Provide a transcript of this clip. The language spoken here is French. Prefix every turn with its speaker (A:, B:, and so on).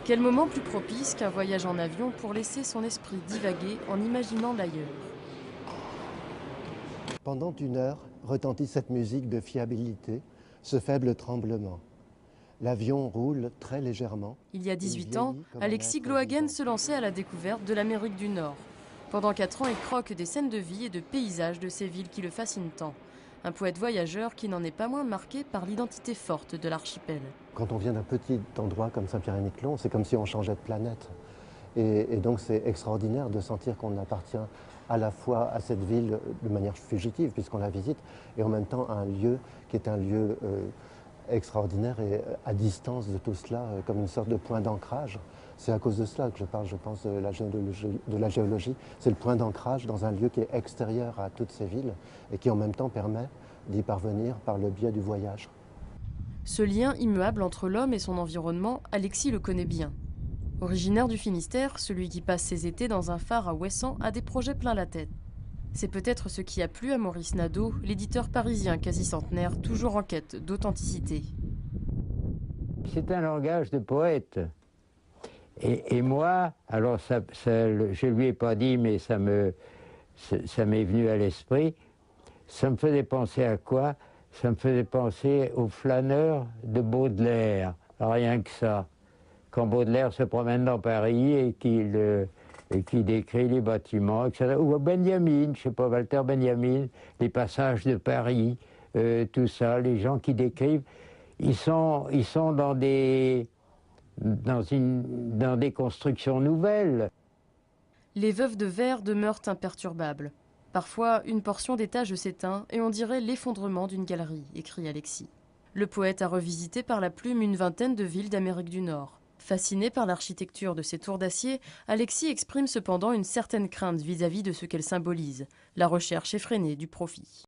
A: Quel moment plus propice qu'un voyage en avion pour laisser son esprit divaguer en imaginant l'ailleurs.
B: Pendant une heure retentit cette musique de fiabilité, ce faible tremblement. L'avion roule très légèrement.
A: Il y a
B: Il
A: 18 ans,
B: vieillit comme un
A: Alexis
B: être
A: Glohagen
B: vivant.
A: se lançait à la découverte de l'Amérique du Nord. Pendant 4 ans, il croque des scènes de vie et de paysages de ces villes qui le fascinent tant. Un poète voyageur qui n'en est pas moins marqué par l'identité forte de l'archipel.
B: Quand on vient d'un petit endroit comme Saint-Pierre-et-Miquelon, c'est comme si on changeait de planète. Et donc c'est extraordinaire de sentir qu'on appartient à la fois à cette ville de manière fugitive, puisqu'on la visite, et en même temps à un lieu qui est un lieu extraordinaire et à distance de tout cela, comme une sorte de point d'ancrage. C'est à cause de cela que je parle, je pense, de la géologie. C'est le point d'ancrage dans un lieu qui est extérieur à toutes ces villes et qui en même temps permet d'y parvenir par le biais du voyage.
A: Ce lien immuable entre l'homme et son environnement, Alexis le connaît bien. Originaire du Finistère, celui qui passe ses étés dans un phare à Ouessant a des projets plein la tête. C'est peut-être ce qui a plu à Maurice Nadeau, l'éditeur parisien quasi-centenaire, toujours en quête d'authenticité.
C: C'est un langage de poète. Et moi, alors je ne lui ai pas dit, mais ça m'est venu à l'esprit, ça me faisait penser à quoi? Ça me faisait penser aux flâneurs de Baudelaire, rien que ça. Quand Baudelaire se promène dans Paris et qu'il décrit les bâtiments, etc. Ou Benjamin, je ne sais pas, Walter Benjamin, les passages de Paris, tout ça, les gens qui décrivent, ils sont dans des constructions nouvelles.
A: Les veuves de verre demeurent imperturbables. Parfois, une portion d'étage s'éteint et on dirait l'effondrement d'une galerie, écrit Alexis. Le poète a revisité par la plume une vingtaine de villes d'Amérique du Nord. Fasciné par l'architecture de ces tours d'acier, Alexis exprime cependant une certaine crainte vis-à-vis de ce qu'elles symbolisent, la recherche effrénée du profit.